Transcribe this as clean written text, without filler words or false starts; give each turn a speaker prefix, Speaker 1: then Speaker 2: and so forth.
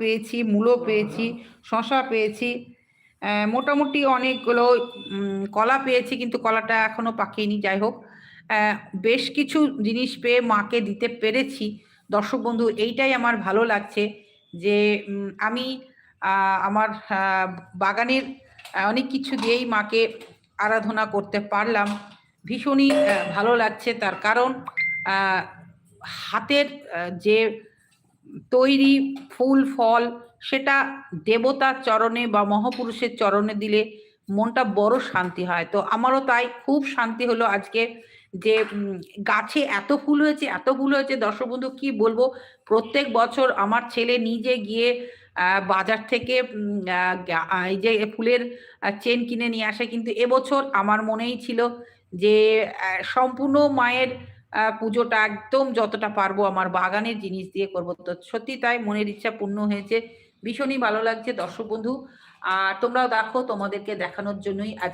Speaker 1: পেয়েছি, মূলো পেয়েছি, শশা পেয়েছি, মোটামুটি অনেকগুলো কলা পেয়েছি, কিন্তু কলাটা এখনো পাকেনি। যাই হোক, বেশ কিছু জিনিস পেয়ে মাকে দিতে পেরেছি। দর্শক বন্ধু, এইটাই আমার ভালো লাগছে যে আমি আমার বাগানের অনেক কিছু দিয়েই মাকে আরাধনা করতে পারলাম। ভীষণই ভালো লাগছে, তার কারণ হাতের যে তৈরি ফুল ফল, সেটা দেবতার চরণে বা মহাপুরুষের চরণে দিলে মনটা বড় শান্তি হয়। তো আমারও তাই খুব শান্তি হলো আজকে যে গাছে এত ফুল হয়েছে, এত ফুল হয়েছে দর্শক বন্ধু কি বলবো। প্রত্যেক বছর আমার ছেলে নিজে গিয়ে বাজার থেকে এই যে ফুলের চেন কিনে নিয়ে আসে, কিন্তু এবছর আমার মনেই ছিল যে সম্পূর্ণ মায়ের পুজোটা একদম যতটা পারবো আমার বাগানের জিনিস দিয়ে করবো। তো সত্যি তাই, মনের ইচ্ছা পূর্ণ হয়েছে, ভীষণই ভালো লাগছে দর্শক বন্ধু। আর তোমরাও দেখো, তোমাদেরকে দেখানোর জন্যই আজকে